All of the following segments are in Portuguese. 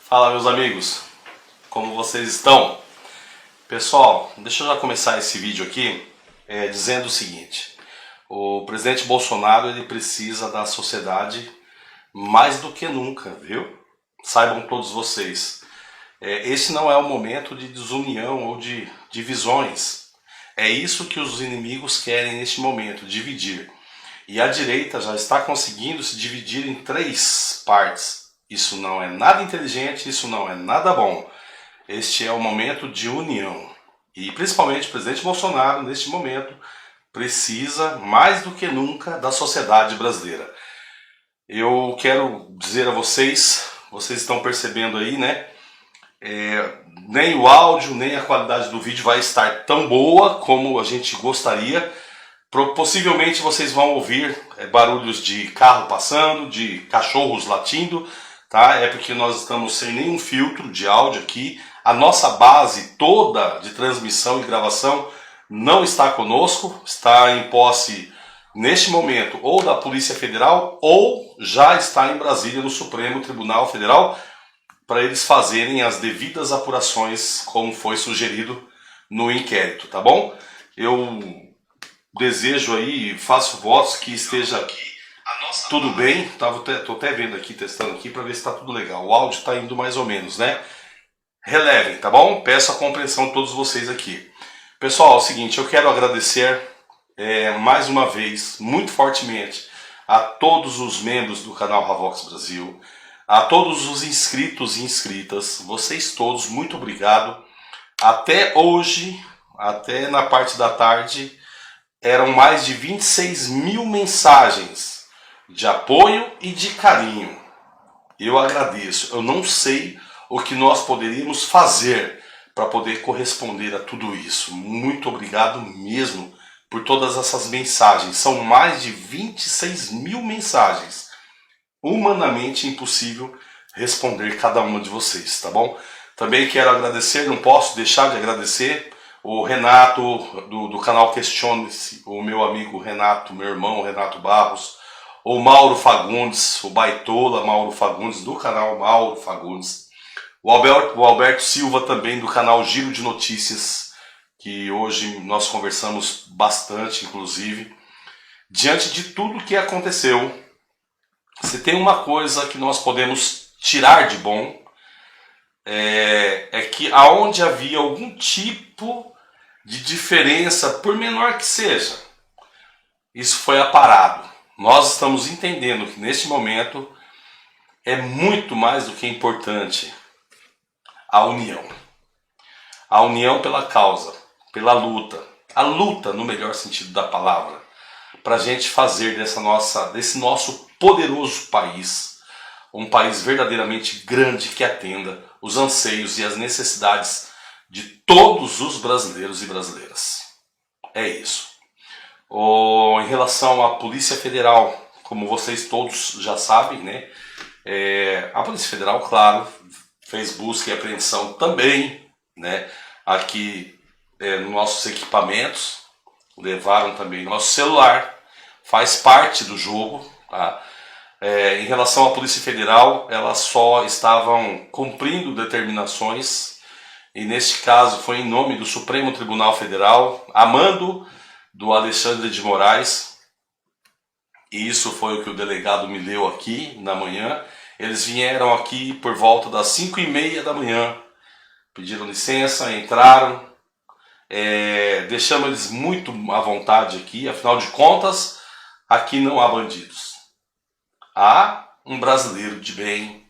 Fala, meus amigos, como vocês estão? Pessoal, deixa eu já começar esse vídeo aqui dizendo o seguinte: o presidente Bolsonaro ele precisa da sociedade mais do que nunca, viu? Saibam todos vocês, esse não é o momento de desunião ou de divisões. É isso que os inimigos querem neste momento, dividir. E a direita já está conseguindo se dividir em três partes. Isso não é nada inteligente, isso não é nada bom. Este é o momento de união. E principalmente o presidente Bolsonaro, neste momento, precisa mais do que nunca da sociedade brasileira. Eu quero dizer a vocês, vocês estão percebendo aí, né? Nem o áudio, nem a qualidade do vídeo vai estar tão boa como a gente gostaria. Possivelmente vocês vão ouvir barulhos de carro passando, de cachorros latindo, tá? É porque nós estamos sem nenhum filtro de áudio aqui. A nossa base toda de transmissão e gravação não está conosco, está em posse neste momento ou da Polícia Federal ou já está em Brasília no Supremo Tribunal Federal para eles fazerem as devidas apurações como foi sugerido no inquérito, tá bom? Eu desejo aí, faço votos que esteja tudo bem. Tô até vendo aqui, testando aqui para ver se está tudo legal. O áudio está indo mais ou menos, né? Relevem, tá bom? Peço a compreensão de todos vocês aqui. Pessoal, é o seguinte, eu quero agradecer mais uma vez, muito fortemente, a todos os membros do canal Ravox Brasil, a todos os inscritos e inscritas, vocês todos, muito obrigado. Até hoje, até na parte da tarde, eram mais de 26 mil mensagens de apoio e de carinho. Eu agradeço. Eu não sei o que nós poderíamos fazer para poder corresponder a tudo isso. Muito obrigado mesmo por todas essas mensagens. São mais de 26 mil mensagens. Humanamente impossível responder cada uma de vocês, tá bom? Também quero agradecer, não posso deixar de agradecer o Renato do canal Questione-se, o meu amigo Renato, meu irmão Renato Barros, o Mauro Fagundes, o baitola Mauro Fagundes do canal Mauro Fagundes, o Alberto Silva também do canal Giro de Notícias, que hoje nós conversamos bastante, inclusive. Diante de tudo que aconteceu, se tem uma coisa que nós podemos tirar de bom, é que aonde havia algum tipo de diferença, por menor que seja, isso foi aparado. Nós estamos entendendo que neste momento é muito mais do que importante a união. A união pela causa, pela luta. A luta no melhor sentido da palavra. Para a gente fazer desse nosso poderoso país um país verdadeiramente grande que atenda os anseios e as necessidades de todos os brasileiros e brasileiras. É isso. Em relação à Polícia Federal, como vocês todos já sabem, né? A Polícia Federal, claro, fez busca e apreensão também, né? Aqui nos nossos equipamentos, levaram também nosso celular, faz parte do jogo, tá? Em relação à Polícia Federal, elas só estavam cumprindo determinações, e neste caso foi em nome do Supremo Tribunal Federal, a mando do Alexandre de Moraes, e isso foi o que o delegado me leu aqui na manhã. Eles vieram aqui por volta das 5h30 da manhã, pediram licença, entraram, deixamos eles muito à vontade aqui, afinal de contas, aqui não há bandidos. Há um brasileiro de bem,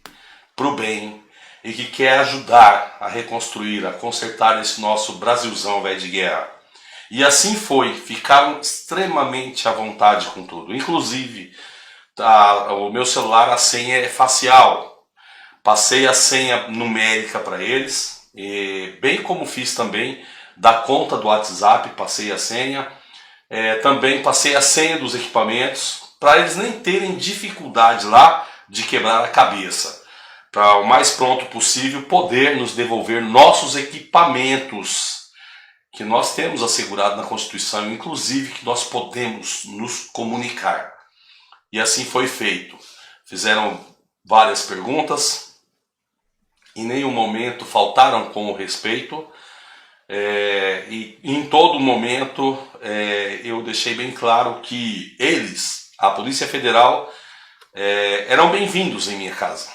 pro bem, e que quer ajudar a reconstruir, a consertar esse nosso Brasilzão velho de guerra. E assim foi, ficaram extremamente à vontade com tudo. Inclusive, o meu celular, a senha é facial. Passei a senha numérica para eles, bem como fiz também da conta do WhatsApp, passei a senha. Também passei a senha dos equipamentos, para eles nem terem dificuldade lá de quebrar a cabeça, para o mais pronto possível poder nos devolver nossos equipamentos, que nós temos assegurado na Constituição, inclusive que nós podemos nos comunicar. E assim foi feito. Fizeram várias perguntas, em nenhum momento faltaram com o respeito, e em todo momento eu deixei bem claro que eles, a Polícia Federal, eram bem-vindos em minha casa.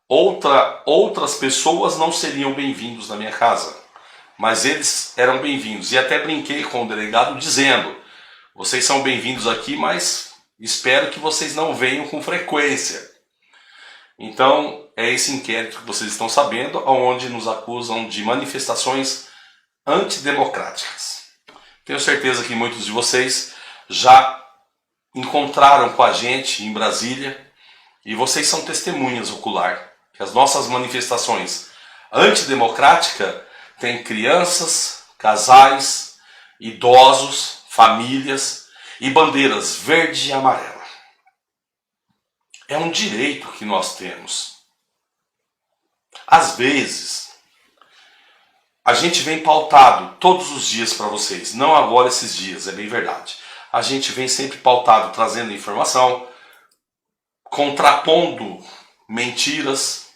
Outras pessoas não seriam bem-vindos na minha casa, mas eles eram bem-vindos. E até brinquei com o delegado dizendo: vocês são bem-vindos aqui, mas espero que vocês não venham com frequência. Então, é esse inquérito que vocês estão sabendo, onde nos acusam de manifestações antidemocráticas. Tenho certeza que muitos de vocês já encontraram com a gente em Brasília, e vocês são testemunhas ocular que as nossas manifestações antidemocráticas têm crianças, casais, idosos, famílias e bandeiras verde e amarela. É um direito que nós temos. Às vezes, a gente vem pautado todos os dias para vocês, não agora esses dias, é bem verdade. A gente vem sempre pautado, trazendo informação, contrapondo mentiras,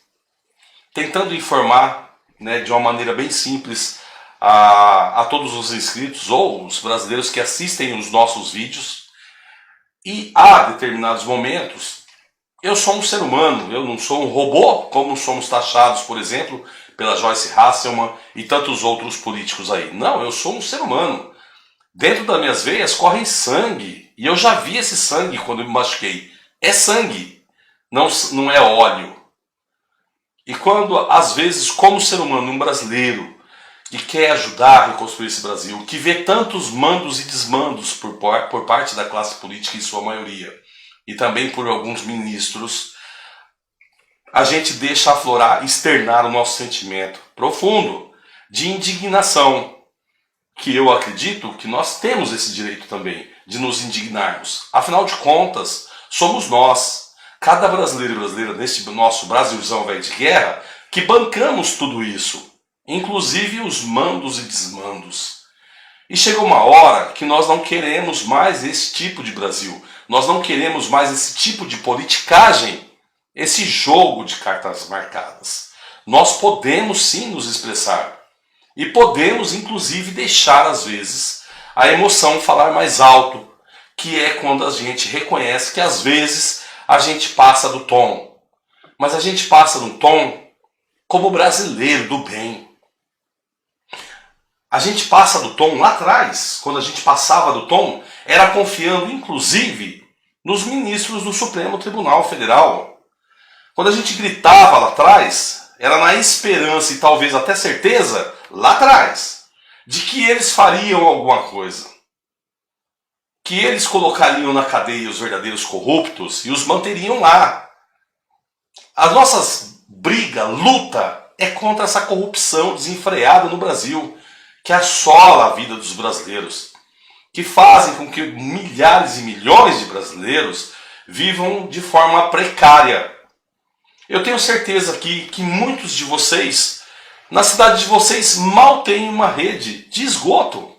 tentando informar, de uma maneira bem simples a todos os inscritos ou os brasileiros que assistem os nossos vídeos. E há determinados momentos, eu sou um ser humano, eu não sou um robô, como somos taxados, por exemplo, pela Joyce Hasselman e tantos outros políticos aí. Não, eu sou um ser humano. Dentro das minhas veias corre sangue, e eu já vi esse sangue quando eu me machuquei. É sangue, não é óleo. E quando, às vezes, como ser humano, um brasileiro, que quer ajudar a reconstruir esse Brasil, que vê tantos mandos e desmandos por parte da classe política em sua maioria, e também por alguns ministros, a gente deixa aflorar, externar o nosso sentimento profundo de indignação, que eu acredito que nós temos esse direito também, de nos indignarmos. Afinal de contas, somos nós, cada brasileiro e brasileira nesse nosso Brasilzão velho de guerra, que bancamos tudo isso, inclusive os mandos e desmandos. E chega uma hora que nós não queremos mais esse tipo de Brasil, nós não queremos mais esse tipo de politicagem, esse jogo de cartas marcadas. Nós podemos sim nos expressar, e podemos inclusive deixar às vezes a emoção falar mais alto, que é quando a gente reconhece que às vezes a gente passa do tom. Mas a gente passa no tom como brasileiro do bem. A gente passa do tom lá atrás, quando a gente passava do tom, era confiando inclusive nos ministros do Supremo Tribunal Federal. Quando a gente gritava lá atrás, era na esperança e talvez até certeza, lá atrás, de que eles fariam alguma coisa. Que eles colocariam na cadeia os verdadeiros corruptos e os manteriam lá. As nossas briga, luta, é contra essa corrupção desenfreada no Brasil, que assola a vida dos brasileiros, que fazem com que milhares e milhões de brasileiros vivam de forma precária. Eu tenho certeza que muitos de vocês, na cidade de vocês, mal têm uma rede de esgoto.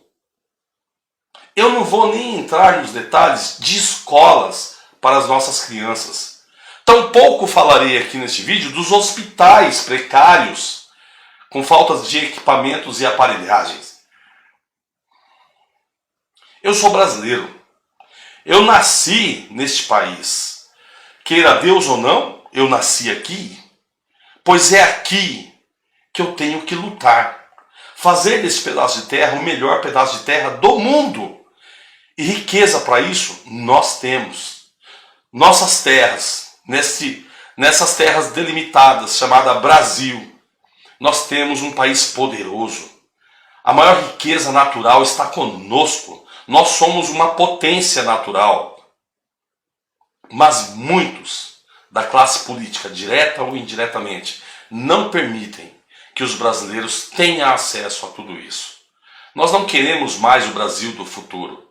Eu não vou nem entrar nos detalhes de escolas para as nossas crianças. Tampouco falarei aqui neste vídeo dos hospitais precários, com faltas de equipamentos e aparelhagens. Eu sou brasileiro. Eu nasci neste país. Queira Deus ou não, eu nasci aqui. Pois é aqui que eu tenho que lutar. Fazer desse pedaço de terra o melhor pedaço de terra do mundo. E riqueza para isso nós temos. Nossas terras, nessas terras delimitadas, chamada Brasil, nós temos um país poderoso. A maior riqueza natural está conosco. Nós somos uma potência natural. Mas muitos da classe política, direta ou indiretamente, não permitem que os brasileiros tenham acesso a tudo isso. Nós não queremos mais o Brasil do futuro.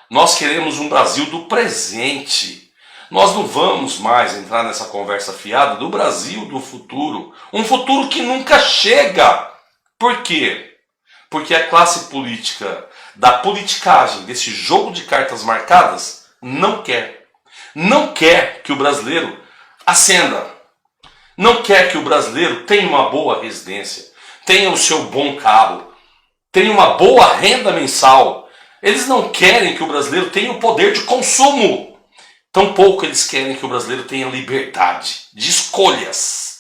Nós queremos um Brasil do presente. Nós não vamos mais entrar nessa conversa fiada do Brasil do futuro. Um futuro que nunca chega. Por quê? Porque a classe política, da politicagem, desse jogo de cartas marcadas, não quer. Não quer que o brasileiro ascenda. não quer que o brasileiro tenha uma boa residência, tenha o seu bom carro, tenha uma boa renda mensal. Eles não querem que o brasileiro tenha o poder de consumo. Tampouco eles querem que o brasileiro tenha liberdade de escolhas.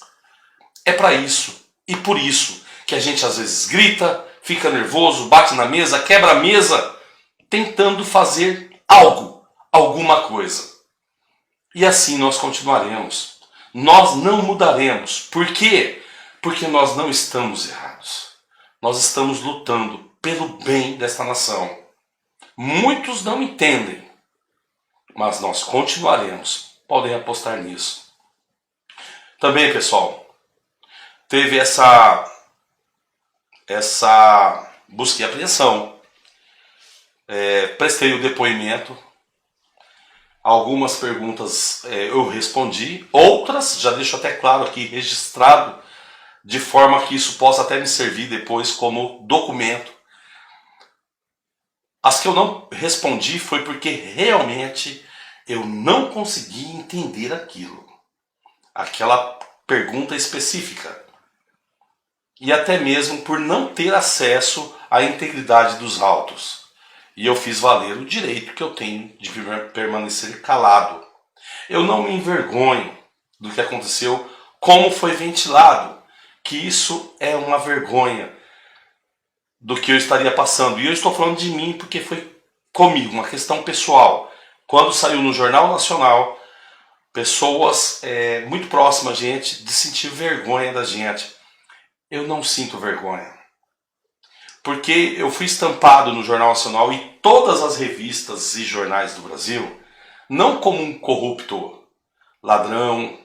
É para isso e por isso que a gente às vezes grita, fica nervoso, bate na mesa, quebra a mesa, tentando fazer algo, alguma coisa. E assim nós continuaremos. Nós não mudaremos. Por quê? Porque nós não estamos errados. Nós estamos lutando pelo bem desta nação. Muitos não entendem, mas nós continuaremos. Podem apostar nisso. Também, pessoal, teve essa busca e apreensão. Prestei o depoimento. Algumas perguntas eu respondi, outras já deixo até claro aqui, registrado, de forma que isso possa até me servir depois como documento. As que eu não respondi foi porque realmente eu não consegui entender aquilo, aquela pergunta específica. E até mesmo por não ter acesso à integridade dos autos. E eu fiz valer o direito que eu tenho de permanecer calado. Eu não me envergonho do que aconteceu, como foi ventilado, que isso é uma vergonha do que eu estaria passando. E eu estou falando de mim porque foi comigo, uma questão pessoal. Quando saiu no Jornal Nacional, pessoas muito próximas a gente de sentir vergonha da gente. Eu não sinto vergonha. Porque eu fui estampado no Jornal Nacional e todas as revistas e jornais do Brasil, não como um corrupto, ladrão,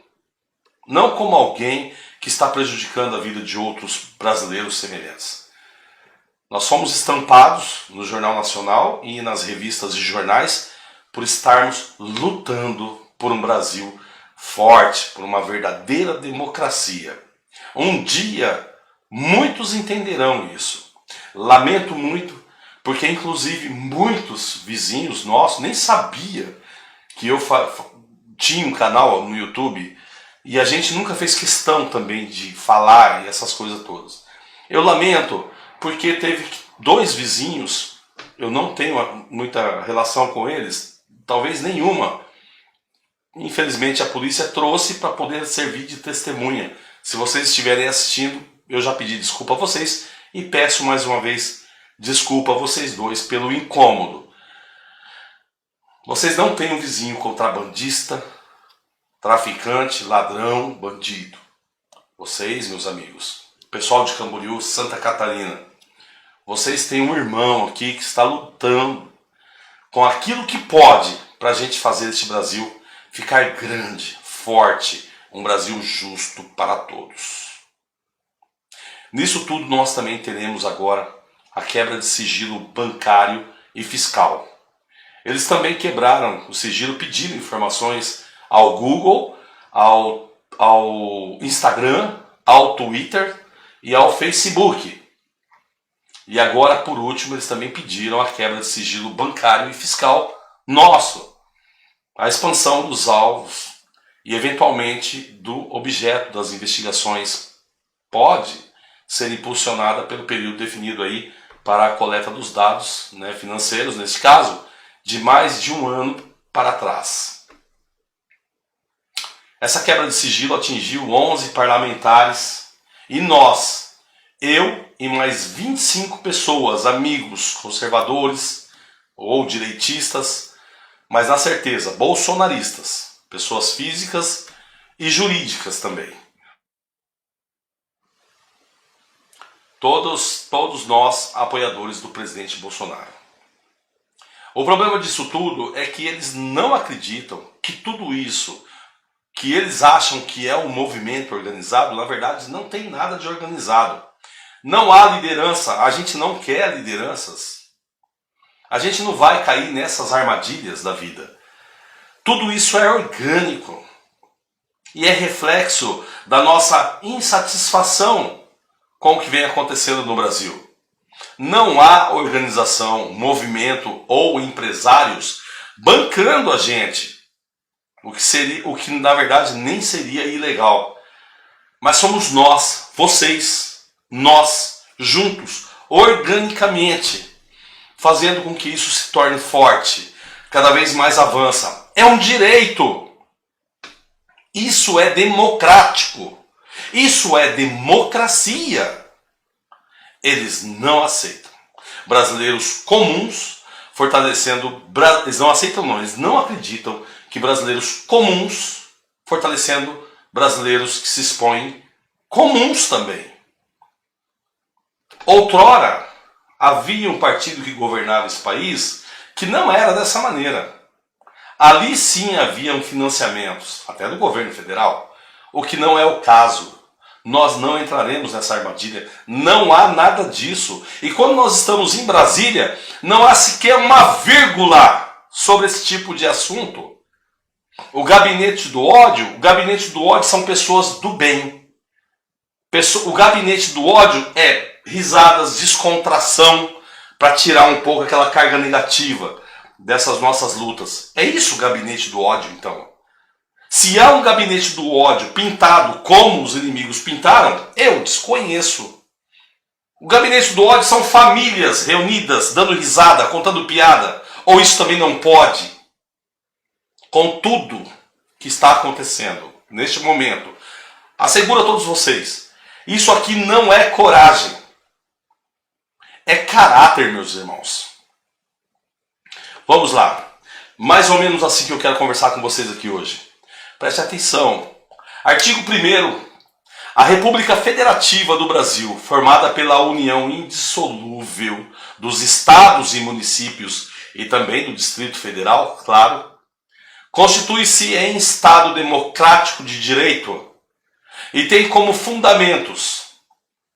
não como alguém que está prejudicando a vida de outros brasileiros semelhantes. Nós fomos estampados no Jornal Nacional e nas revistas e jornais por estarmos lutando por um Brasil forte, por uma verdadeira democracia. Um dia, muitos entenderão isso. Lamento muito, porque inclusive muitos vizinhos nossos nem sabiam que eu tinha um canal no YouTube e a gente nunca fez questão também de falar e essas coisas todas. Eu lamento porque teve 2 vizinhos, eu não tenho muita relação com eles, talvez nenhuma. Infelizmente a polícia trouxe para poder servir de testemunha. Se vocês estiverem assistindo, eu já pedi desculpa a vocês e peço mais uma vez desculpa a vocês dois pelo incômodo. Vocês não têm um vizinho contrabandista, traficante, ladrão, bandido. Vocês, meus amigos, pessoal de Camboriú, Santa Catarina, vocês têm um irmão aqui que está lutando com aquilo que pode para a gente fazer este Brasil ficar grande, forte, um Brasil justo para todos. Nisso tudo nós também teremos agora a quebra de sigilo bancário e fiscal. Eles também quebraram o sigilo, pedindo informações ao Google, ao Instagram, ao Twitter e ao Facebook. E agora, por último, eles também pediram a quebra de sigilo bancário e fiscal nosso. A expansão dos alvos e, eventualmente, do objeto das investigações pode ser impulsionada pelo período definido aí para a coleta dos dados, financeiros, nesse caso, de mais de um ano para trás. Essa quebra de sigilo atingiu 11 parlamentares e nós, eu e mais 25 pessoas, amigos conservadores ou direitistas, mas na certeza, bolsonaristas, pessoas físicas e jurídicas também. Todos nós apoiadores do presidente Bolsonaro. O problema disso tudo é que eles não acreditam que tudo isso que eles acham que é um movimento organizado, na verdade não tem nada de organizado. Não há liderança, a gente não quer lideranças. A gente não vai cair nessas armadilhas da vida. Tudo isso é orgânico e é reflexo da nossa insatisfação com o que vem acontecendo no Brasil. Não há organização, movimento ou empresários bancando a gente, o que na verdade nem seria ilegal. Mas somos nós, vocês, nós, juntos, organicamente, fazendo com que isso se torne forte, cada vez mais avança. É um direito. Isso é democrático. Isso é democracia. Eles não aceitam. Brasileiros comuns fortalecendo... Eles não aceitam não, eles não acreditam que brasileiros comuns fortalecendo brasileiros que se expõem comuns também. Outrora, havia um partido que governava esse país que não era dessa maneira. Ali sim haviam financiamentos, até do governo federal, o que não é o caso. Nós não entraremos nessa armadilha, não há nada disso. E quando nós estamos em Brasília, não há sequer uma vírgula sobre esse tipo de assunto. O gabinete do ódio são pessoas do bem. O gabinete do ódio é risadas, descontração, para tirar um pouco aquela carga negativa dessas nossas lutas. É isso o gabinete do ódio, então. Se há um gabinete do ódio pintado como os inimigos pintaram, eu desconheço. O gabinete do ódio são famílias reunidas, dando risada, contando piada. Ou isso também não pode? Com tudo que está acontecendo neste momento, asseguro a todos vocês, isso aqui não é coragem. É caráter, meus irmãos. Vamos lá. Mais ou menos assim que eu quero conversar com vocês aqui hoje. Preste atenção. Artigo 1º. A República Federativa do Brasil, formada pela união indissolúvel dos estados e municípios e também do Distrito Federal, claro, constitui-se em Estado democrático de direito e tem como fundamentos,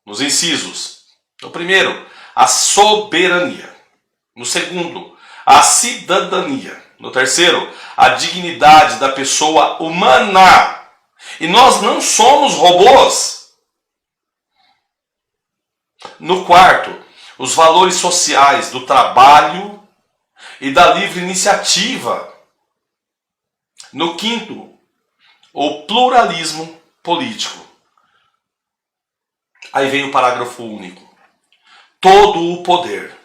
nos incisos, no primeiro, a soberania, no segundo, a cidadania, no terceiro, a dignidade da pessoa humana. E nós não somos robôs. No quarto, os valores sociais do trabalho e da livre iniciativa. No quinto, o pluralismo político. Aí vem o parágrafo único. Todo o poder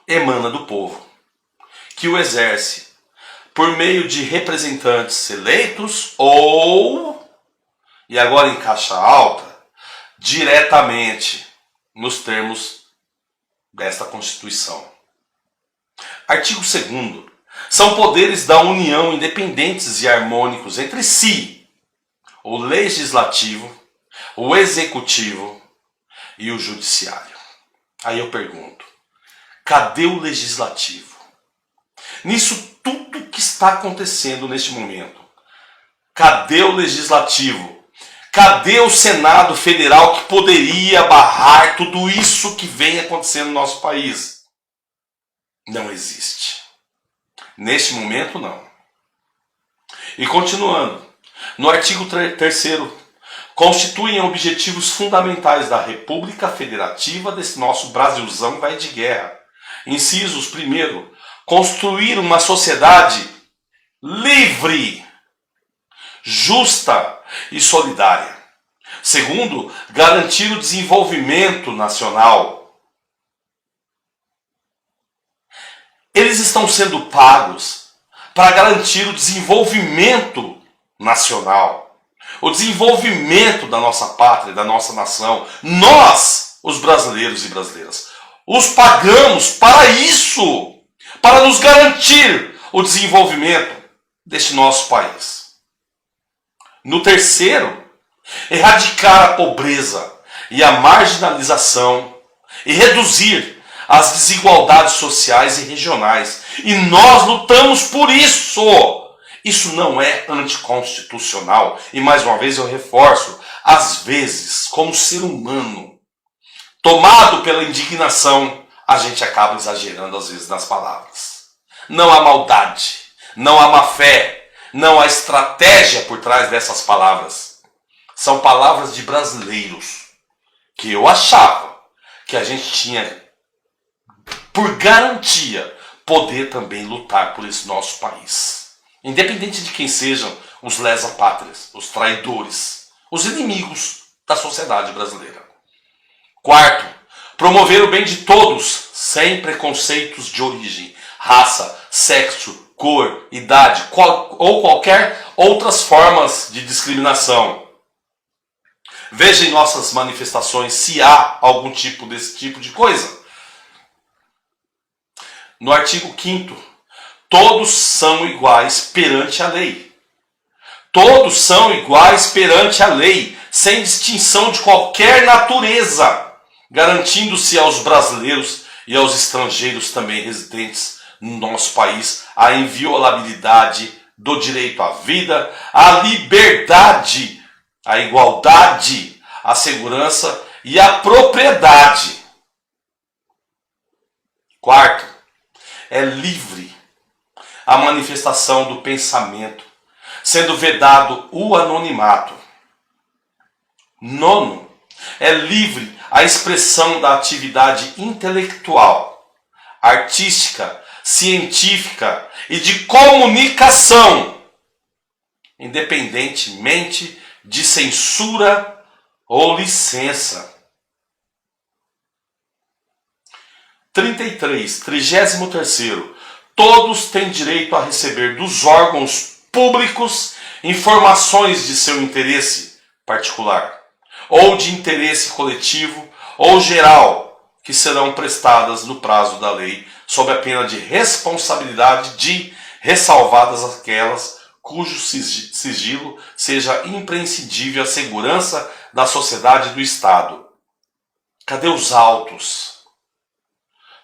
emana do povo, que o exerce por meio de representantes eleitos ou, e agora em caixa alta, diretamente nos termos desta Constituição. Artigo 2º. São poderes da União independentes e harmônicos entre si, o Legislativo, o Executivo e o Judiciário. Aí eu pergunto, cadê o Legislativo? Nisso tudo que está acontecendo neste momento, cadê o Legislativo? Cadê o Senado Federal que poderia barrar tudo isso que vem acontecendo no nosso país? Não existe. Neste momento, não. E continuando, no artigo 3º, constituem objetivos fundamentais da República Federativa desse nosso Brasilzão vai de guerra. Incisos 1º, construir uma sociedade livre, justa e solidária. Segundo, garantir o desenvolvimento nacional. Eles estão sendo pagos para garantir o desenvolvimento nacional, o desenvolvimento da nossa pátria, da nossa nação. Nós, os brasileiros e brasileiras, os pagamos para isso, para nos garantir o desenvolvimento deste nosso país. No terceiro, erradicar a pobreza e a marginalização e reduzir as desigualdades sociais e regionais. E nós lutamos por isso. Isso não é anticonstitucional. E mais uma vez eu reforço, às vezes, como ser humano, tomado pela indignação, a gente acaba exagerando às vezes nas palavras. Não há maldade, não há má fé, não há estratégia por trás dessas palavras. São palavras de brasileiros que eu achava que a gente tinha, por garantia, poder também lutar por esse nosso país. Independente de quem sejam os lesa-pátrias, os traidores, os inimigos da sociedade brasileira. Quarto, promover o bem de todos, sem preconceitos de origem, raça, sexo, cor, idade ou qualquer outras formas de discriminação. Veja em nossas manifestações se há algum tipo desse tipo de coisa. No artigo 5º, todos são iguais perante a lei. Todos são iguais perante a lei, sem distinção de qualquer natureza, garantindo-se aos brasileiros e aos estrangeiros também residentes no nosso país a inviolabilidade do direito à vida, à liberdade, à igualdade, à segurança e à propriedade. Quarto, é livre a manifestação do pensamento, sendo vedado o anonimato. Nono, é livre a expressão da atividade intelectual, artística, científica e de comunicação, independentemente de censura ou licença. 33º, todos têm direito a receber dos órgãos públicos informações de seu interesse particular ou de interesse coletivo ou geral, que serão prestadas no prazo da lei, sob a pena de responsabilidade de ressalvadas aquelas cujo sigilo seja imprescindível à segurança da sociedade e do Estado. Cadê os autos?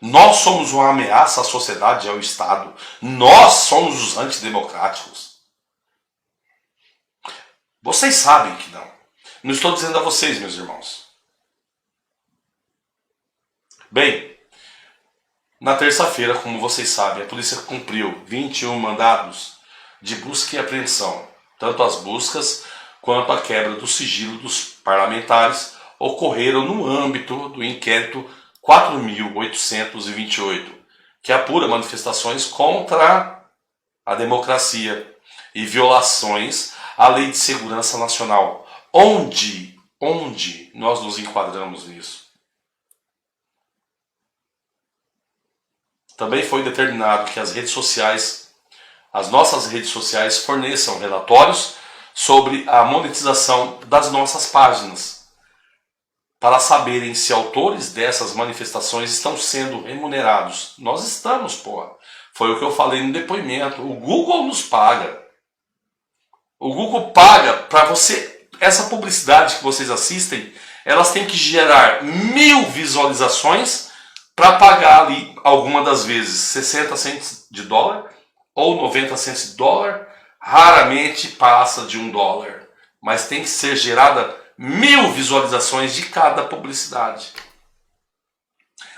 Nós somos uma ameaça à sociedade e ao Estado. Nós somos os antidemocráticos. Vocês sabem que não. Não estou dizendo a vocês, meus irmãos. Bem, na terça-feira, como vocês sabem, a polícia cumpriu 21 mandados de busca e apreensão. Tanto as buscas quanto a quebra do sigilo dos parlamentares ocorreram no âmbito do inquérito 4.828, que apura manifestações contra a democracia e violações à Lei de Segurança Nacional. Onde nós nos enquadramos nisso? Também foi determinado que as nossas redes sociais forneçam relatórios sobre a monetização das nossas páginas, para saberem se autores dessas manifestações estão sendo remunerados. Nós estamos, porra. Foi o que eu falei no depoimento. O Google nos paga. O Google paga para você... Essa publicidade que vocês assistem, elas têm que gerar 1000 visualizações para pagar ali, alguma das vezes, 60 cents de dólar ou 90 cents de dólar. Raramente passa de $1. Mas tem que ser gerada 1000 visualizações de cada publicidade.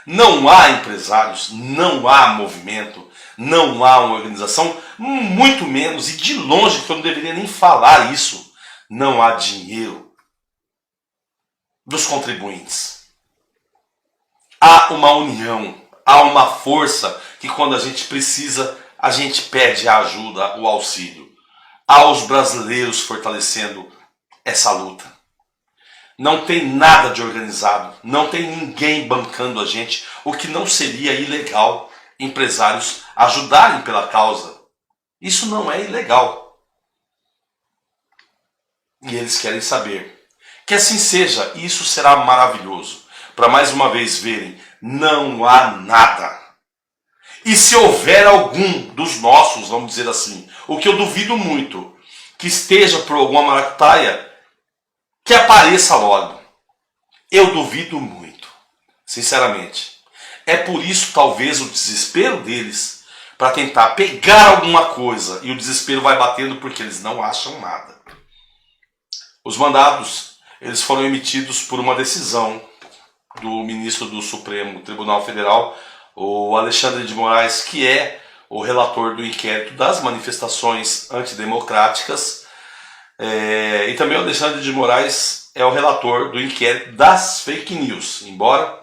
Não há empresários, não há movimento, não há uma organização, muito menos, e de longe, que eu não deveria nem falar isso, não há dinheiro dos contribuintes. Há uma união, há uma força que quando a gente precisa, a gente pede a ajuda, o auxílio. Há os brasileiros fortalecendo essa luta. Não tem nada de organizado, não tem ninguém bancando a gente, o que não seria ilegal empresários ajudarem pela causa. Isso não é ilegal. E eles querem saber. Que assim seja, isso será maravilhoso. Para mais uma vez verem, não há nada. E se houver algum dos nossos, vamos dizer assim, o que eu duvido muito, que esteja por alguma maracutaia, que apareça logo. Eu duvido muito, sinceramente. É por isso, talvez, o desespero deles, para tentar pegar alguma coisa, e o desespero vai batendo porque eles não acham nada. Os mandados, eles foram emitidos por uma decisão do ministro do Supremo Tribunal Federal, o Alexandre de Moraes, que é o relator do inquérito das manifestações antidemocráticas, e também o Alexandre de Moraes é o relator do inquérito das fake news, embora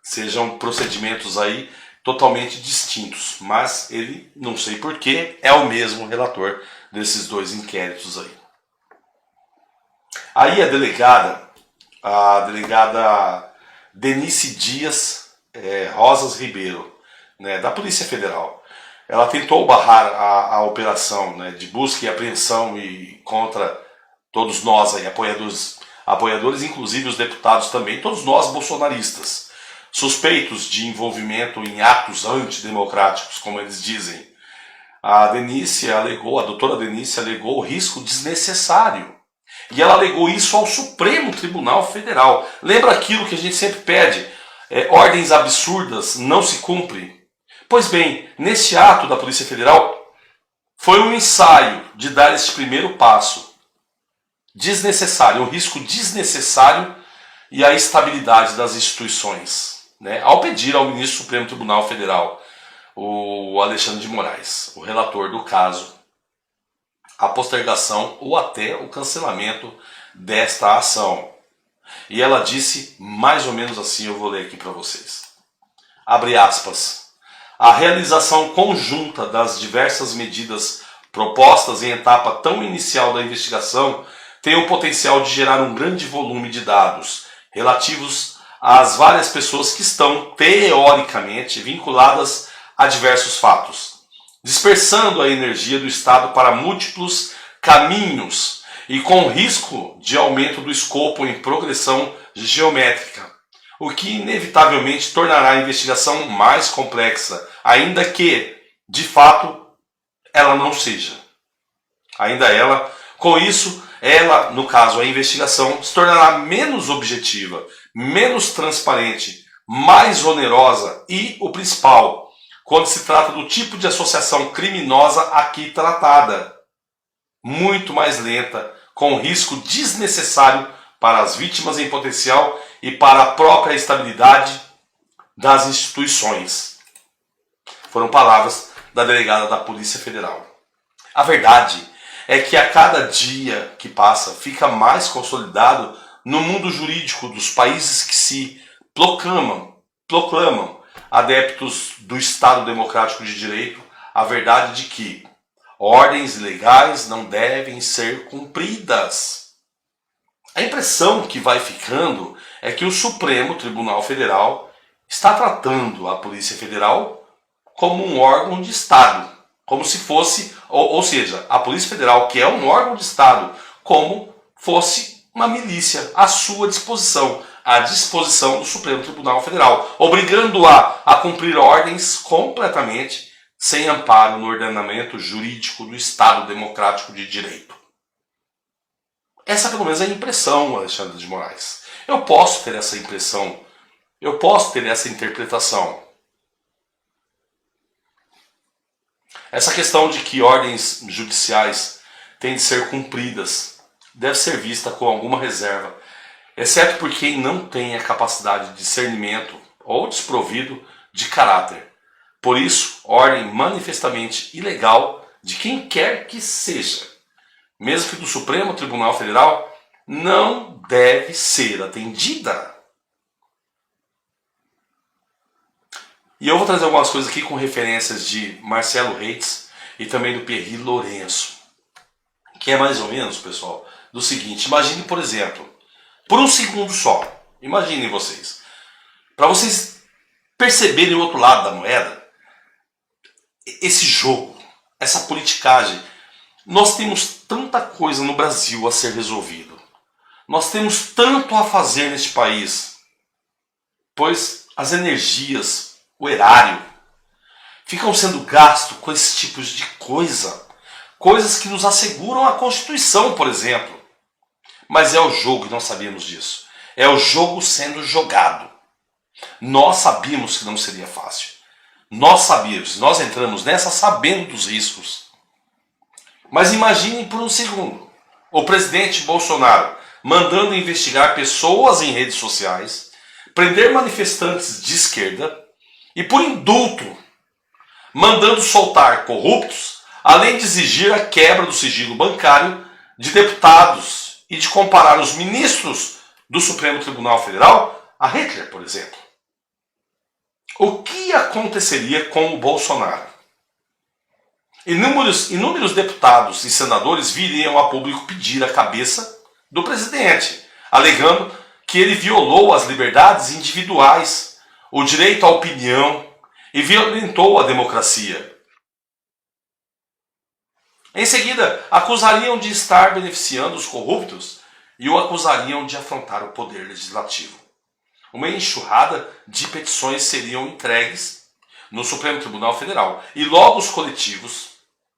sejam procedimentos aí totalmente distintos, mas ele, não sei porquê, é o mesmo relator desses dois inquéritos aí. Aí a delegada Denise Dias Rosas Ribeiro, né, da Polícia Federal, ela tentou barrar a operação, né, de busca e apreensão contra todos nós aí, apoiadores, inclusive os deputados também, todos nós bolsonaristas, suspeitos de envolvimento em atos antidemocráticos, como eles dizem. A doutora Denise alegou o risco desnecessário. E ela alegou isso ao Supremo Tribunal Federal. Lembra aquilo que a gente sempre pede? Ordens absurdas não se cumprem. Pois bem, nesse ato da Polícia Federal, foi um ensaio de dar esse primeiro passo desnecessário, um risco desnecessário e a estabilidade das instituições, né? Ao pedir ao ministro do Supremo Tribunal Federal, o Alexandre de Moraes, o relator do caso, a postergação ou até o cancelamento desta ação. E ela disse mais ou menos assim, eu vou ler aqui para vocês. Abre aspas. A realização conjunta das diversas medidas propostas em etapa tão inicial da investigação tem o potencial de gerar um grande volume de dados relativos às várias pessoas que estão, teoricamente, vinculadas a diversos fatos, dispersando a energia do Estado para múltiplos caminhos e com risco de aumento do escopo em progressão geométrica, o que inevitavelmente tornará a investigação mais complexa, ainda que, de fato, ela não seja. Com isso, no caso, a investigação se tornará menos objetiva, menos transparente, mais onerosa e, o principal, quando se trata do tipo de associação criminosa aqui tratada, muito mais lenta, com risco desnecessário para as vítimas em potencial e para a própria estabilidade das instituições. Foram palavras da delegada da Polícia Federal. A verdade é que a cada dia que passa fica mais consolidado no mundo jurídico dos países que se proclamam adeptos do Estado Democrático de Direito, a verdade de que ordens legais não devem ser cumpridas. A impressão que vai ficando é que o Supremo Tribunal Federal está tratando a Polícia Federal como um órgão de Estado, como se fosse, ou seja, a Polícia Federal, que é um órgão de Estado, como fosse uma milícia à sua disposição, à disposição do Supremo Tribunal Federal, obrigando-a a cumprir ordens completamente sem amparo no ordenamento jurídico do Estado Democrático de Direito. Essa, pelo menos, é a impressão, Alexandre de Moraes. Eu posso ter essa impressão, eu posso ter essa interpretação. Essa questão de que ordens judiciais têm de ser cumpridas deve ser vista com alguma reserva, exceto por quem não tem a capacidade de discernimento ou desprovido de caráter. Por isso, ordem manifestamente ilegal de quem quer que seja, mesmo que do Supremo Tribunal Federal, não deve ser atendida. E eu vou trazer algumas coisas aqui com referências de Marcelo Reis e também do Pierre Lourenço, que é mais ou menos, pessoal, do seguinte: imagine, por exemplo, por um segundo só, imaginem vocês, para vocês perceberem o outro lado da moeda, esse jogo, essa politicagem. Nós temos tanta coisa no Brasil a ser resolvido. Nós temos tanto a fazer neste país, pois as energias, o erário, ficam sendo gastos com esses tipos de coisa. Coisas que nos asseguram a Constituição, por exemplo. Mas é o jogo, e nós sabíamos disso. É o jogo sendo jogado. Nós sabíamos que não seria fácil. Nós sabíamos, nós entramos nessa sabendo dos riscos. Mas imaginem por um segundo, o presidente Bolsonaro mandando investigar pessoas em redes sociais, prender manifestantes de esquerda e, por indulto, mandando soltar corruptos, além de exigir a quebra do sigilo bancário de deputados e de comparar os ministros do Supremo Tribunal Federal a Hitler, por exemplo. O que aconteceria com o Bolsonaro? Inúmeros deputados e senadores viriam a público pedir a cabeça do presidente, alegando que ele violou as liberdades individuais, o direito à opinião e violentou a democracia. Em seguida, acusariam de estar beneficiando os corruptos e o acusariam de afrontar o poder legislativo. Uma enxurrada de petições seriam entregues no Supremo Tribunal Federal e logo os coletivos,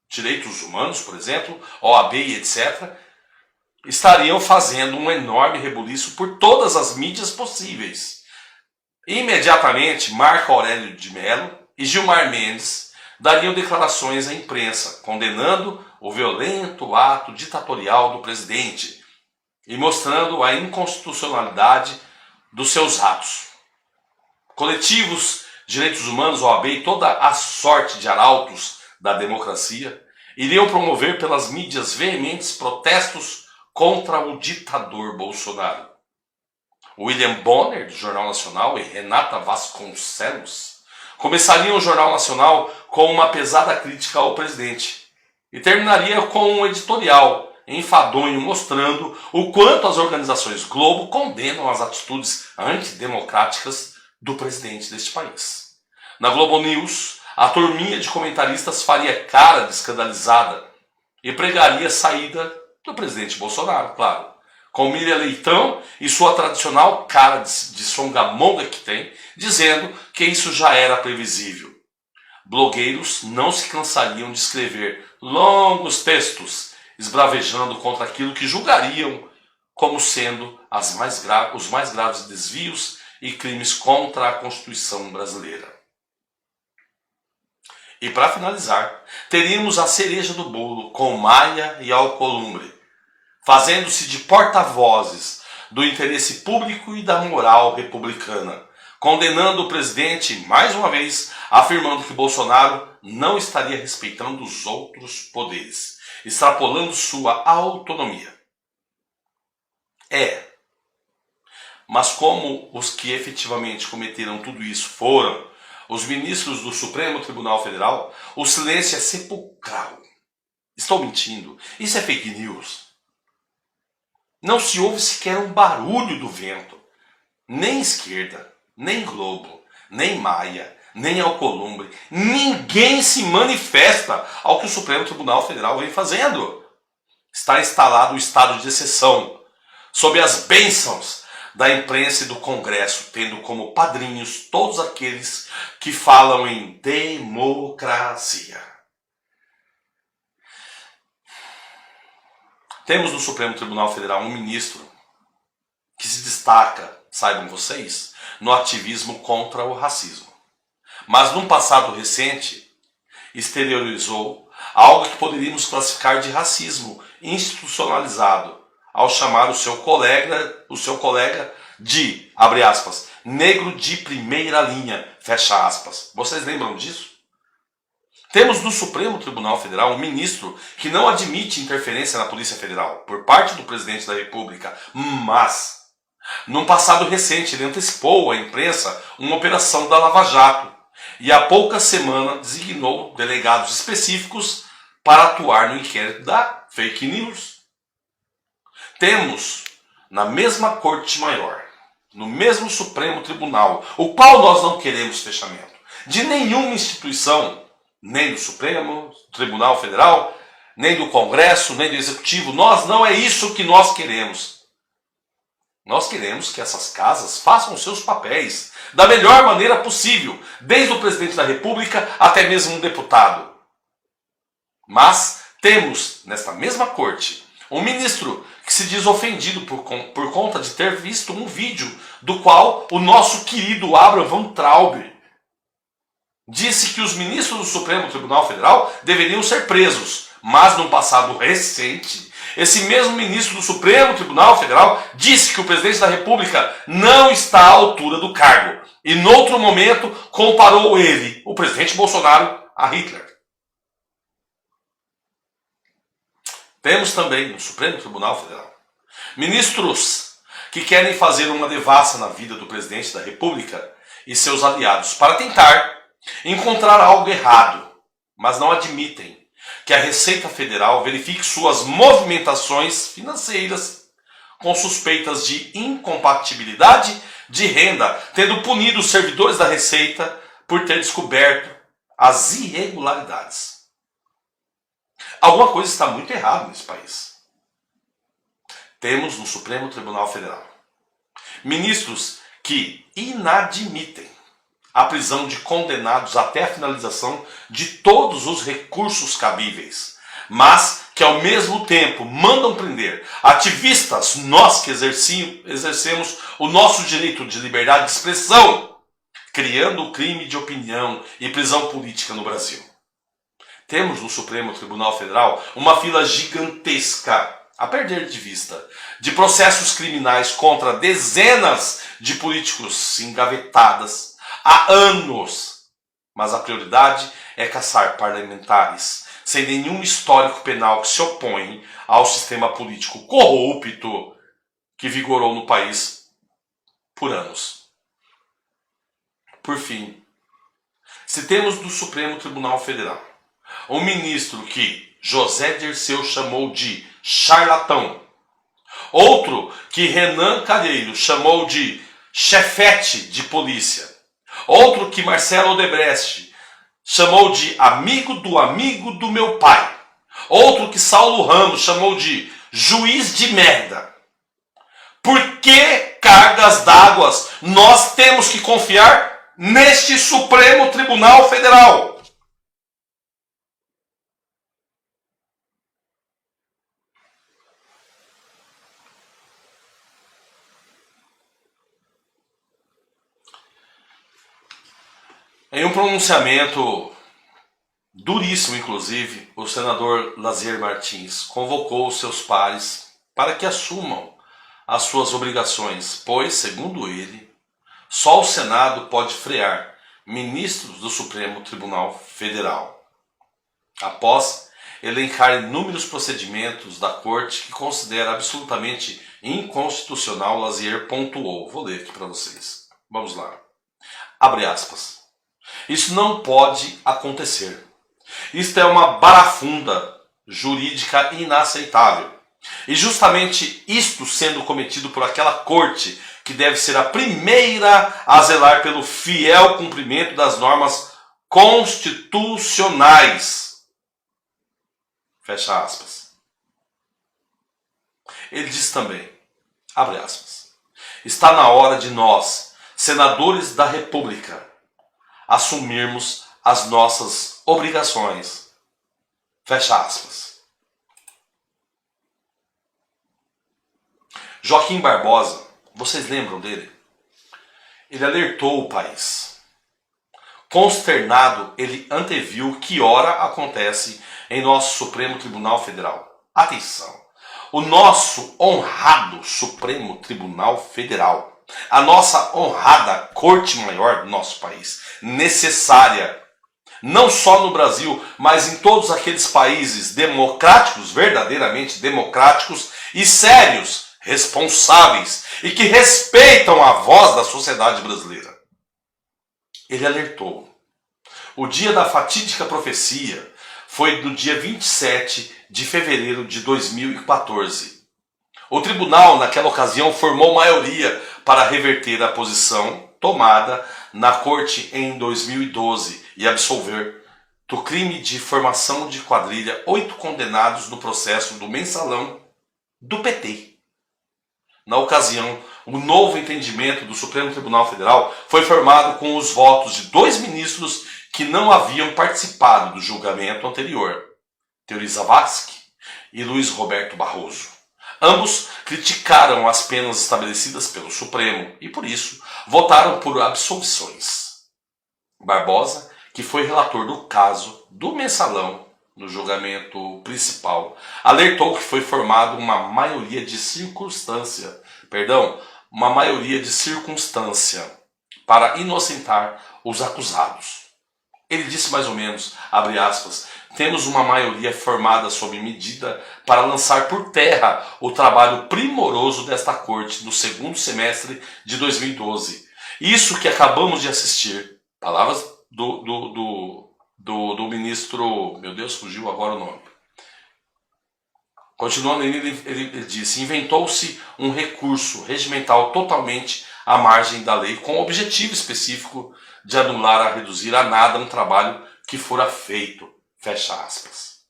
direitos humanos, por exemplo, OAB e etc., estariam fazendo um enorme rebuliço por todas as mídias possíveis. Imediatamente, Marco Aurélio de Mello e Gilmar Mendes dariam declarações à imprensa, condenando o violento ato ditatorial do presidente e mostrando a inconstitucionalidade dos seus atos. Coletivos, direitos humanos, OAB e toda a sorte de arautos da democracia iriam promover pelas mídias veementes protestos contra o ditador Bolsonaro. William Bonner, do Jornal Nacional, e Renata Vasconcelos começariam o Jornal Nacional com uma pesada crítica ao presidente e terminaria com um editorial enfadonho mostrando o quanto as organizações Globo condenam as atitudes antidemocráticas do presidente deste país. Na Globo News, a turminha de comentaristas faria cara de escandalizada e pregaria a saída do presidente Bolsonaro, claro, com Miriam Leitão e sua tradicional cara de songamonga que tem, dizendo que isso já era previsível. Blogueiros não se cansariam de escrever longos textos esbravejando contra aquilo que julgariam como sendo os mais graves desvios e crimes contra a Constituição brasileira. E para finalizar, teríamos a cereja do bolo com Maia e Alcolumbre, fazendo-se de porta-vozes do interesse público e da moral republicana, condenando o presidente, mais uma vez, afirmando que Bolsonaro não estaria respeitando os outros poderes, extrapolando sua autonomia. Mas como os que efetivamente cometeram tudo isso foram os ministros do Supremo Tribunal Federal, o silêncio é sepulcral. Estou mentindo? Isso é fake news. Não se ouve sequer um barulho do vento. Nem esquerda, nem Globo, nem Maia, nem Alcolumbre. Ninguém se manifesta ao que o Supremo Tribunal Federal vem fazendo. Está instalado o estado de exceção, sob as bênçãos da imprensa e do Congresso, tendo como padrinhos todos aqueles que falam em democracia. Temos no Supremo Tribunal Federal um ministro que se destaca, saibam vocês, no ativismo contra o racismo. Mas num passado recente, exteriorizou algo que poderíamos classificar de racismo institucionalizado, ao chamar o seu colega de, abre aspas, negro de primeira linha, fecha aspas. Vocês lembram disso? Temos no Supremo Tribunal Federal um ministro que não admite interferência na Polícia Federal por parte do presidente da República, mas, num passado recente, ele antecipou à imprensa uma operação da Lava Jato e há poucas semanas designou delegados específicos para atuar no inquérito da fake news. Temos, na mesma Corte Maior, no mesmo Supremo Tribunal, o qual nós não queremos fechamento de nenhuma instituição, nem do Supremo Tribunal Federal, nem do Congresso, nem do Executivo. Não é isso que nós queremos. Nós queremos que essas casas façam os seus papéis da melhor maneira possível, desde o presidente da República até mesmo um deputado. Mas temos, nesta mesma corte, um ministro que se diz ofendido por conta de ter visto um vídeo do qual o nosso querido Abraham Van Traub disse que os ministros do Supremo Tribunal Federal deveriam ser presos. Mas, num passado recente, esse mesmo ministro do Supremo Tribunal Federal disse que o presidente da República não está à altura do cargo. E, noutro momento, comparou ele, o presidente Bolsonaro, a Hitler. Temos também no Supremo Tribunal Federal ministros que querem fazer uma devassa na vida do presidente da República e seus aliados para tentar encontrar algo errado, mas não admitem que a Receita Federal verifique suas movimentações financeiras com suspeitas de incompatibilidade de renda, tendo punido os servidores da Receita por ter descoberto as irregularidades. Alguma coisa está muito errada nesse país. Temos no Supremo Tribunal Federal ministros que inadmitem a prisão de condenados até a finalização de todos os recursos cabíveis, mas que ao mesmo tempo mandam prender ativistas, nós que exercemos o nosso direito de liberdade de expressão, criando o crime de opinião e prisão política no Brasil. Temos no Supremo Tribunal Federal uma fila gigantesca, a perder de vista, de processos criminais contra dezenas de políticos engavetadas há anos. Mas a prioridade é caçar parlamentares sem nenhum histórico penal que se opõe ao sistema político corrupto que vigorou no país por anos. Por fim, se temos do Supremo Tribunal Federal um ministro que José Dirceu chamou de charlatão, outro que Renan Calheiros chamou de chefete de polícia, outro que Marcelo Odebrecht chamou de amigo do meu pai, outro que Saulo Ramos chamou de juiz de merda. Por que cargas d'água nós temos que confiar neste Supremo Tribunal Federal? Em um pronunciamento duríssimo, inclusive, o senador Lazier Martins convocou os seus pares para que assumam as suas obrigações, pois, segundo ele, só o Senado pode frear ministros do Supremo Tribunal Federal. Após elencar inúmeros procedimentos da Corte que considera absolutamente inconstitucional, Lazier pontuou. Vou ler aqui para vocês. Vamos lá. Abre aspas. Isso não pode acontecer. Isto é uma barafunda jurídica inaceitável. E justamente isto sendo cometido por aquela corte que deve ser a primeira a zelar pelo fiel cumprimento das normas constitucionais. Fecha aspas. Ele diz também, abre aspas, está na hora de nós, senadores da República, assumirmos as nossas obrigações. Fecha aspas. Joaquim Barbosa, vocês lembram dele? Ele alertou o país. Consternado, ele anteviu que ora acontece em nosso Supremo Tribunal Federal. Atenção! O nosso honrado Supremo Tribunal Federal, a nossa honrada Corte Maior do nosso país, necessária, não só no Brasil, mas em todos aqueles países democráticos, verdadeiramente democráticos e sérios, responsáveis e que respeitam a voz da sociedade brasileira. Ele alertou. O dia da fatídica profecia foi no dia 27 de fevereiro de 2014. O tribunal, naquela ocasião, formou maioria para reverter a posição tomada na Corte em 2012 e absolver do crime de formação de quadrilha 8 condenados no processo do mensalão do PT. Na ocasião, o novo entendimento do Supremo Tribunal Federal foi formado com os votos de 2 ministros que não haviam participado do julgamento anterior, Teori Zavascki e Luiz Roberto Barroso. Ambos criticaram as penas estabelecidas pelo Supremo e, por isso, votaram por absolvições. Barbosa, que foi relator do caso do mensalão no julgamento principal, alertou que foi formada uma maioria de circunstância para inocentar os acusados. Ele disse mais ou menos, abre aspas, temos uma maioria formada sob medida para lançar por terra o trabalho primoroso desta corte no segundo semestre de 2012. Isso que acabamos de assistir, palavras do ministro, meu Deus, fugiu agora o nome. Continuando, ele disse: inventou-se um recurso regimental totalmente à margem da lei, com o objetivo específico de anular a reduzir a nada um trabalho que fora feito. Fecha aspas.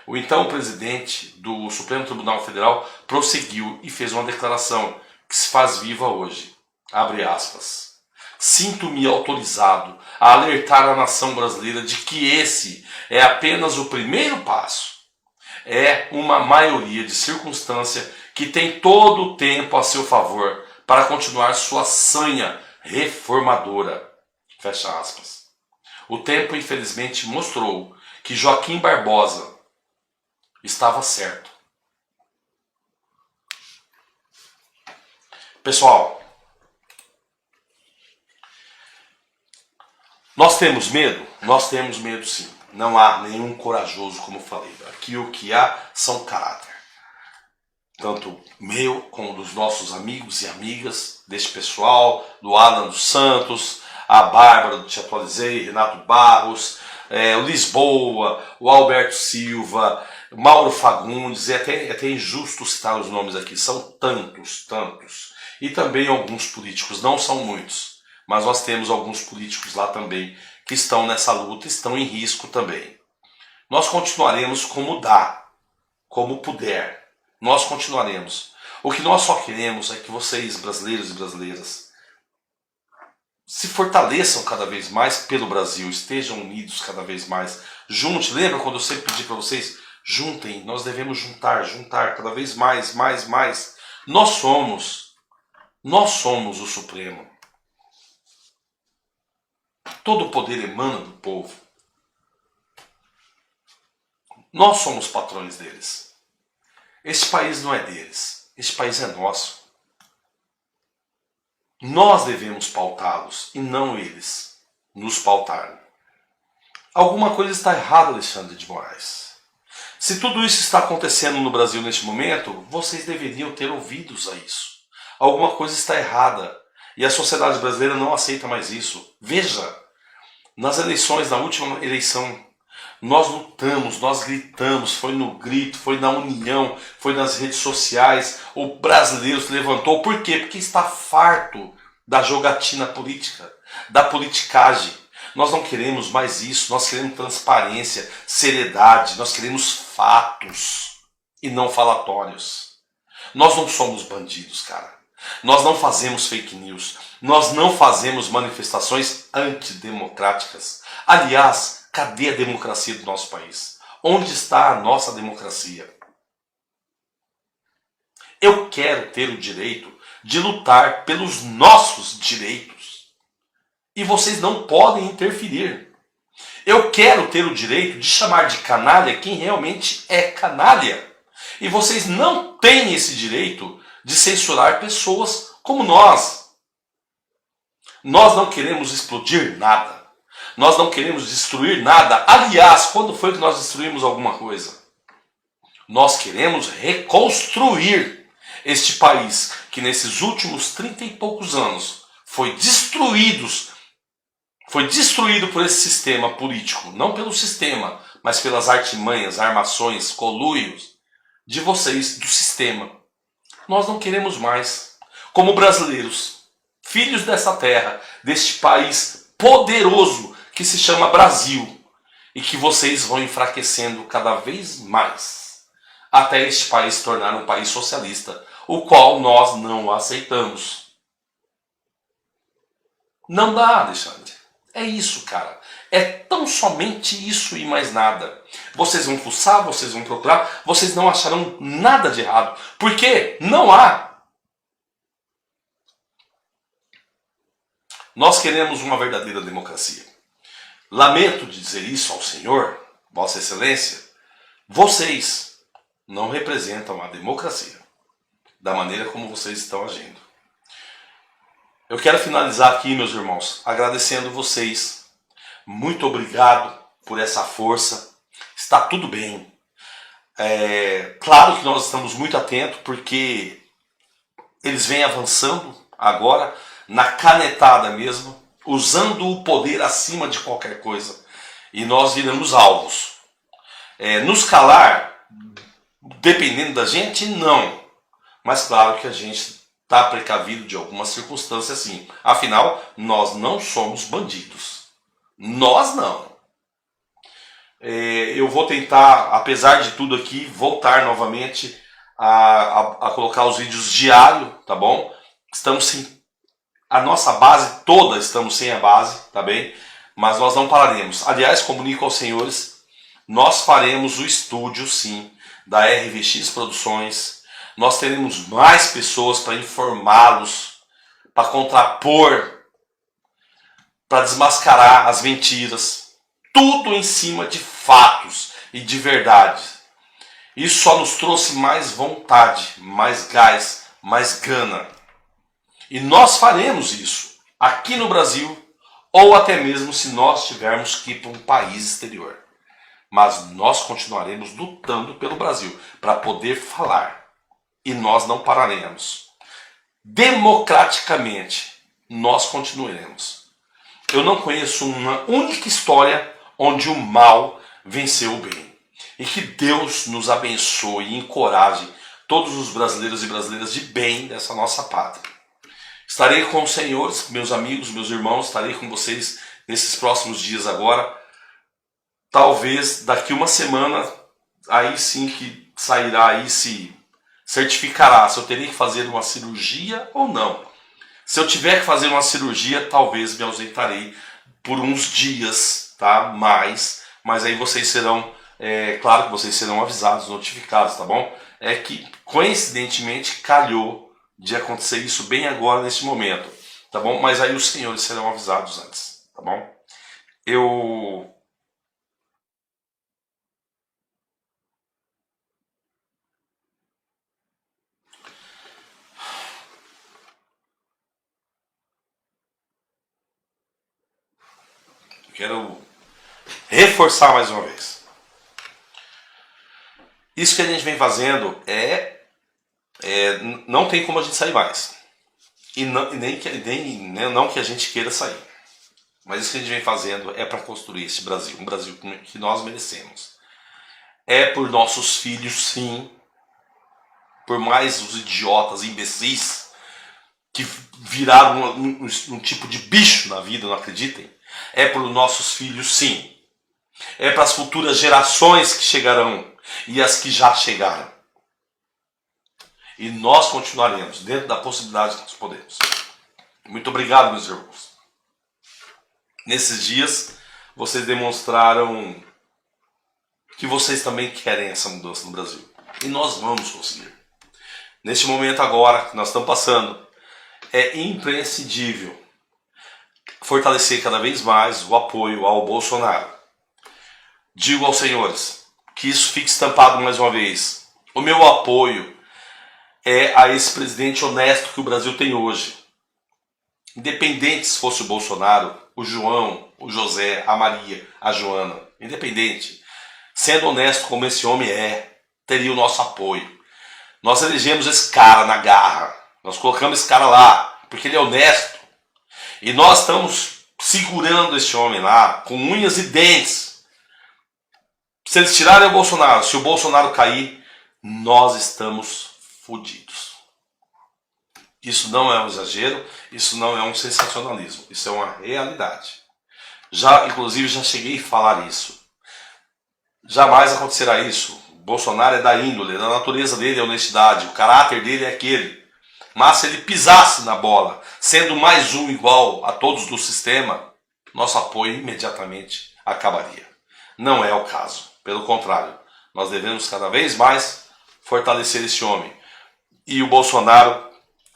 O então presidente do Supremo Tribunal Federal prosseguiu e fez uma declaração que se faz viva hoje. Abre aspas. Sinto-me autorizado a alertar a nação brasileira de que esse é apenas o primeiro passo. É uma maioria de circunstância que tem todo o tempo a seu favor para continuar sua sanha reformadora. Fecha aspas. O tempo, infelizmente, mostrou que Joaquim Barbosa estava certo. Pessoal, nós temos medo? Nós temos medo, sim. Não há nenhum corajoso, como falei. Aqui o que há são caráter. Tanto meu como dos nossos amigos e amigas, deste pessoal, do Alan dos Santos, a Bárbara do Te Atualizei, Renato Barros, o Lisboa, o Alberto Silva, Mauro Fagundes, é até injusto citar os nomes aqui, são tantos. E também alguns políticos, não são muitos, mas nós temos alguns políticos lá também que estão nessa luta, estão em risco também. Nós continuaremos como dá, como puder, nós continuaremos. O que nós só queremos é que vocês, brasileiros e brasileiras, se fortaleçam cada vez mais pelo Brasil, estejam unidos cada vez mais. Junte, lembra quando eu sempre pedi para vocês, juntem, nós devemos juntar cada vez mais. Nós somos o Supremo. Todo o poder emana do povo. Nós somos patrões deles. Este país não é deles, este país é nosso. Nós devemos pautá-los e não eles nos pautarem. Alguma coisa está errada, Alexandre de Moraes. Se tudo isso está acontecendo no Brasil neste momento, vocês deveriam ter ouvidos a isso. Alguma coisa está errada e a sociedade brasileira não aceita mais isso. Veja, nas eleições, na última eleição, nós lutamos, nós gritamos, foi no grito, foi na união, foi nas redes sociais, o brasileiro se levantou. Por quê? Porque está farto da jogatina política, da politicagem. Nós não queremos mais isso, nós queremos transparência, seriedade, nós queremos fatos e não falatórios. Nós não somos bandidos, cara. Nós não fazemos fake news, nós não fazemos manifestações antidemocráticas. Aliás, cadê a democracia do nosso país? Onde está a nossa democracia? Eu quero ter o direito de lutar pelos nossos direitos. E vocês não podem interferir. Eu quero ter o direito de chamar de canalha quem realmente é canalha. E vocês não têm esse direito de censurar pessoas como nós. Nós não queremos explodir nada. Nós não queremos destruir nada. Aliás, quando foi que nós destruímos alguma coisa? Nós queremos reconstruir este país que nesses últimos 30 e poucos anos foi destruído por esse sistema político. Não pelo sistema, mas pelas artimanhas, armações, conluios de vocês, do sistema. Nós não queremos mais. Como brasileiros, filhos dessa terra, deste país poderoso que se chama Brasil, e que vocês vão enfraquecendo cada vez mais, até este país se tornar um país socialista, o qual nós não aceitamos. Não dá, Alexandre. É isso, cara. É tão somente isso e mais nada. Vocês vão fuçar, vocês vão procurar, vocês não acharão nada de errado. Porque não há. Nós queremos uma verdadeira democracia. Lamento de dizer isso ao Senhor, Vossa Excelência, vocês não representam a democracia da maneira como vocês estão agindo. Eu quero finalizar aqui, meus irmãos, agradecendo vocês. Muito obrigado por essa força. Está tudo bem. Claro que nós estamos muito atentos, porque eles vêm avançando agora, na canetada mesmo, usando o poder acima de qualquer coisa. E nós viramos alvos. Nos calar, Dependendo da gente, não. Mas claro que a gente está precavido de algumas circunstâncias, sim. Afinal, nós não somos bandidos. Nós não. Eu vou tentar, apesar de tudo aqui, voltar novamente a colocar os vídeos diário, tá bom? Estamos sem a nossa base toda, estamos sem a base, tá bem? Mas nós não pararemos. Aliás, comunico aos senhores, nós faremos o estúdio, sim, da RVX Produções. Nós teremos mais pessoas para informá-los, para contrapor, para desmascarar as mentiras. Tudo em cima de fatos e de verdade. Isso só nos trouxe mais vontade, mais gás, mais gana. E nós faremos isso aqui no Brasil, ou até mesmo se nós tivermos que ir para um país exterior. Mas nós continuaremos lutando pelo Brasil para poder falar. E nós não pararemos. Democraticamente, nós continuaremos. Eu não conheço uma única história onde o mal venceu o bem. E que Deus nos abençoe e encoraje todos os brasileiros e brasileiras de bem dessa nossa pátria. Estarei com os senhores, meus amigos, meus irmãos, estarei com vocês nesses próximos dias agora. Talvez daqui uma semana, aí sim que sairá, aí se certificará se eu terei que fazer uma cirurgia ou não. Se eu tiver que fazer uma cirurgia, talvez me ausentarei por uns dias, tá? Mas aí vocês serão, claro que vocês serão avisados, notificados, tá bom? É que coincidentemente calhou de acontecer isso bem agora, nesse momento, tá bom? Mas aí os senhores serão avisados antes, tá bom? Eu quero reforçar mais uma vez. Isso que a gente vem fazendo não tem como a gente sair mais. E não que a gente queira sair. Mas isso que a gente vem fazendo é para construir esse Brasil. Um Brasil que nós merecemos. É por nossos filhos, sim. Por mais os idiotas, imbecis, que viraram um tipo de bicho na vida, não acreditem. É por nossos filhos, sim. É para as futuras gerações que chegarão e as que já chegaram. E nós continuaremos dentro da possibilidade que nós podemos. Muito obrigado, meus irmãos. Nesses dias, vocês demonstraram que vocês também querem essa mudança no Brasil. E nós vamos conseguir. Neste momento agora que nós estamos passando, é imprescindível fortalecer cada vez mais o apoio ao Bolsonaro. Digo aos senhores que isso fique estampado mais uma vez. O meu apoio é a esse presidente honesto que o Brasil tem hoje. Independente se fosse o Bolsonaro, o João, o José, a Maria, a Joana, independente, sendo honesto como esse homem teria o nosso apoio. Nós elegemos esse cara na garra, nós colocamos esse cara lá, porque ele é honesto. E nós estamos segurando esse homem lá, com unhas e dentes. Se eles tirarem o Bolsonaro, se o Bolsonaro cair, nós estamos fodidos. Isso não é um exagero, isso não é um sensacionalismo, isso é uma realidade. Inclusive, já cheguei a falar isso. Jamais acontecerá isso. O Bolsonaro é da índole, da natureza dele é a honestidade, o caráter dele é aquele. Mas se ele pisasse na bola, sendo mais um igual a todos do sistema, nosso apoio imediatamente acabaria. Não é o caso. Pelo contrário, nós devemos cada vez mais fortalecer esse homem. E o Bolsonaro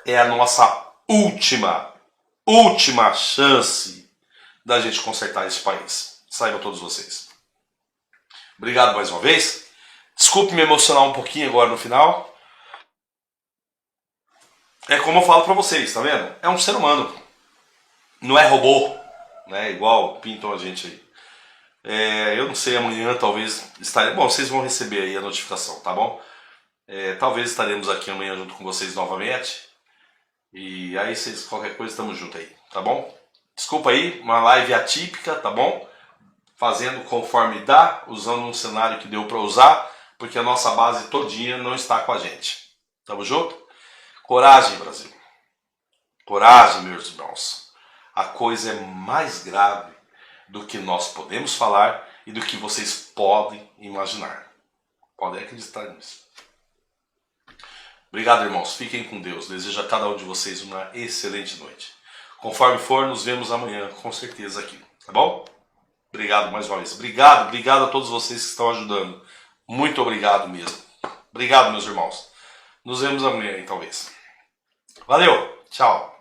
é a nossa última chance da gente consertar esse país. Saibam todos vocês. Obrigado mais uma vez. Desculpe me emocionar um pouquinho agora no final. É como eu falo pra vocês, tá vendo? É um ser humano. Não é robô, né? Igual pintam a gente aí. Eu não sei, amanhã talvez estaremos. Bom, vocês vão receber aí a notificação, tá bom? Talvez estaremos aqui amanhã junto com vocês novamente. E aí, qualquer coisa, estamos juntos aí, tá bom? Desculpa aí, uma live atípica, tá bom? Fazendo conforme dá, usando um cenário que deu pra usar. porque a nossa base todinha não está com a gente. Tamo junto? Coragem, Brasil. Coragem, meus irmãos. A coisa é mais grave do que nós podemos falar e do que vocês podem imaginar. Podem acreditar nisso. Obrigado, irmãos. Fiquem com Deus. Desejo a cada um de vocês uma excelente noite. Conforme for, nos vemos amanhã, com certeza aqui. Tá bom? Obrigado mais uma vez. Obrigado a todos vocês que estão ajudando. Muito obrigado mesmo. Obrigado, meus irmãos. Nos vemos amanhã, talvez. Valeu. Tchau.